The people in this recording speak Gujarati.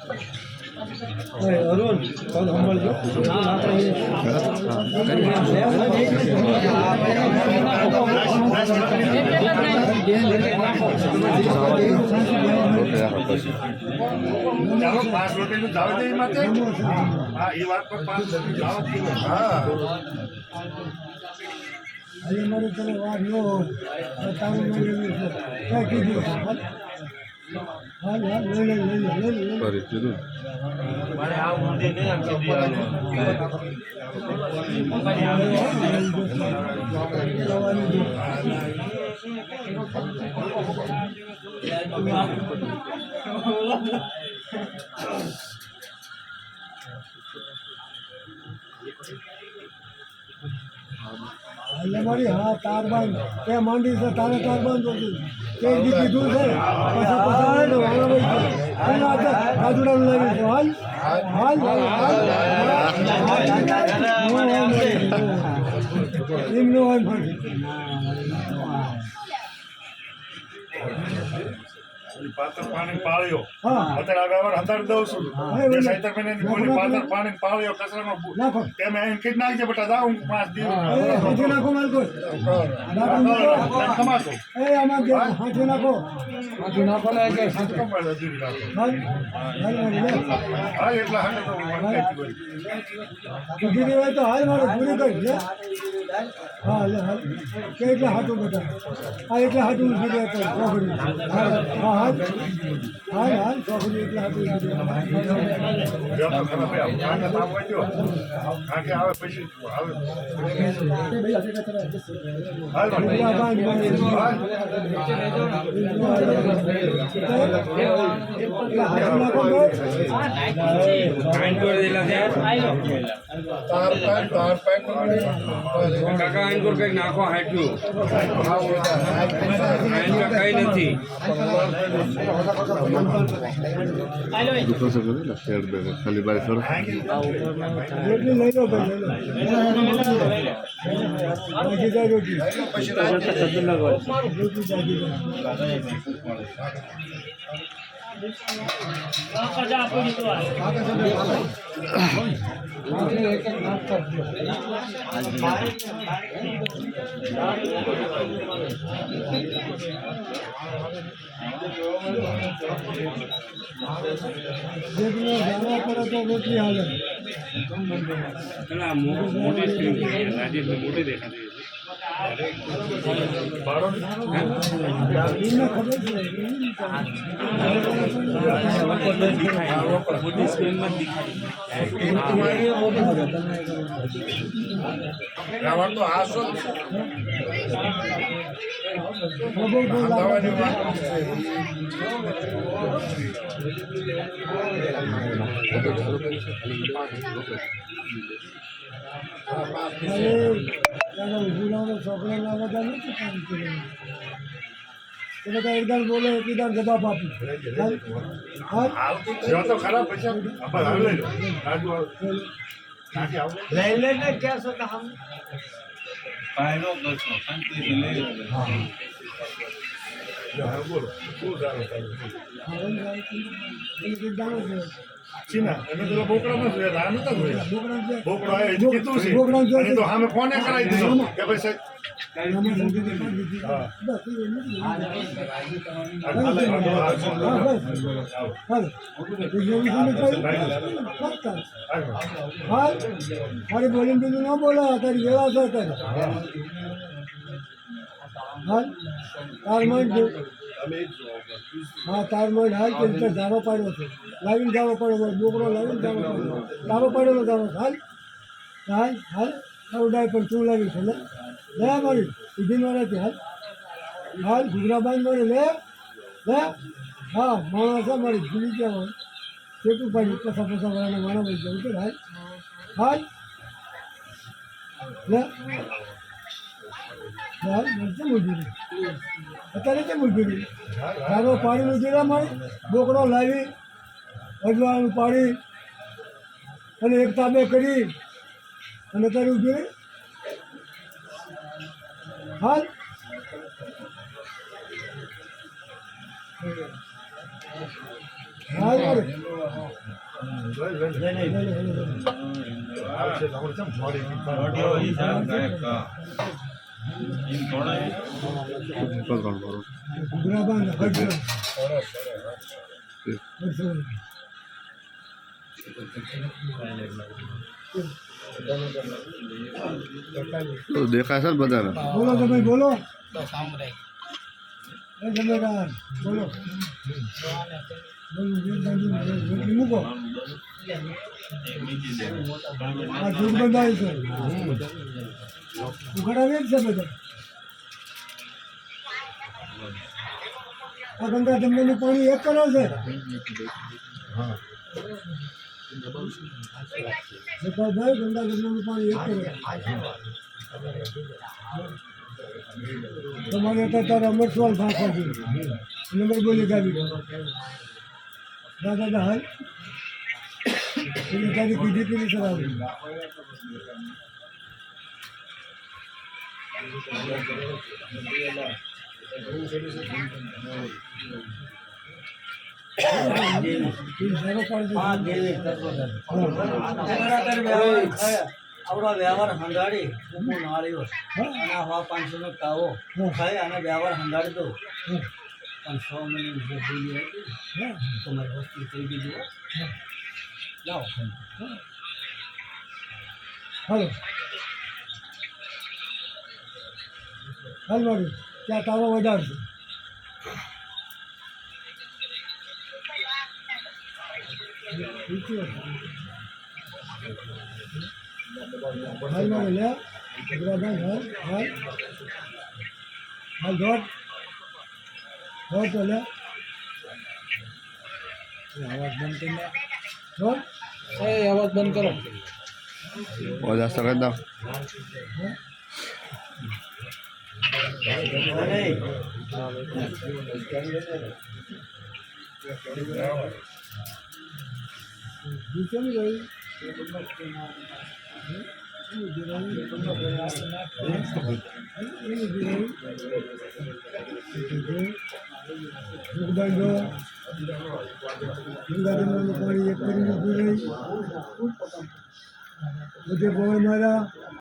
અરુણ કોણ સંભાળજો ચાલો 5 રોટી જાવ દે માતે હા એ વાત પર 5 જાવ દે હા અરે મારે તને વાત ન બતાવું મને ક્યાં કીધું હાલ હાલ લઈ કરી કીધું મારે આ મુદ્દે નહીં આપી મારી હા તાર બાંધ તે માંડી છે તારે તાર બાંધ તે કીધું છે પછી રાજુડા લાવી હાલ હાલ એમનો પાત્ર પાણી પાળ્યો અત્યારે આ હજાર દઉં છું સાહિત્ય મહિનાની બોલી પાત્ર પાણી પાળ્યો કચરાનો તમે અહીં કીટ નાખજે બેટા જાઉં 5 દિવસ નાખો માલકો કમાતો એ આમાં હાથે નાખો ને કે હા એટલા હાથે તો કીધી હોય તો હાલ મારે પૂરી કરી હા લે હાલ કે એટલે હાથું બેટા આ એટલે હાથું કીધું તો હા હાલ હાલ ચોકડી એટલે હાથું આવે પછી કાકા આઈન કઈ નાખો હાટ્યું કઈ નથી ખાલી બારી સર લઈ લો રોટલી હાલે મોટી સ્ક્રીન રાજેશ મોટી દેખાતી મોટી સ્ક્રીનમાં દેખાય તો આશો છોકરા બધા એકદમ બોલે એકદમ જવાબ આપી તો ખરાબ પછી લઈ લઈને ક્યાં છો બોલો ચીના અમે તો બોકડા નથી જોયા નતા જોયા બોકડો આવ્યો કીધું છે અને તો સામે ફોને કરાવી દીધો કે ભાઈ મારી બોલીને બીજું ન બોલો તારી વ્યવહાર છે તારી હાલ તાર મન હા તાર મન હાલ તે ધારો પાડ્યો છે લાવીને ધારો પાડ્યો બોકડો લાવીને ધારો પાડ્યો ધારો હાલ હાલ હાલ ઉડાય પણ તું લાવી છે લે મારી ઉભી નથી હાલ હાલ ઘૂઘરાબાઈ મારી લે હા માણસ મારી ભૂલી ગયા હોય કેટલું પાડ્યું પસા વાળાને માણસ ભાઈ જવું છે હાલ હાલ લે હાલ કેમ ઉભી અત્યારે કેમ ઉભી ધારો પાડીને જીરા મારી બોકડો લાવી અજવાળું પાડી અને એક તાબે કરી અને તારી ઉભી રહી હાલ હાલ આવશે તો આપણે કેમ જોડી પકડ કરો. ગુલાબાન હજર તો દેખાય છે ને બધાને? બોલો તમે બોલો એ જમેદાર બોલો રોટલી મૂકો આ દૂધ બંધાય છે ઉઘાડા જ છે બધા આ ગંગા જમવાનું પાણી એક કરો છે ભાઈ ગંગા જમવાનું પાણી એક કરો તમારે તારા અમરસવાલ ભાષા છે નંબર બોલી ગાડી દાદા હાલ એને તારી કીધી કેવી સરાવી આપણો વ્યવહાર હંગાડી હું નાળ્યો અને હવા 500 નો કાવો ખાઈ અને વ્યવહાર હંગાડી દો પણ 100 મિનિટ જે બોલી હતી તમારી વસ્તુ થઈ ગઈ જુઓ જાઓ હાલો હાલ મારું ત્યાં તારો વધારશે હાલ મારું લે ભાઈ હાલ હાલ હાલ દોડ તો લે અવાજ બંધ કરી દોડ અવાજ બંધ કરો ઓજા સગત દો. પાણી એક કરીને બધે મારા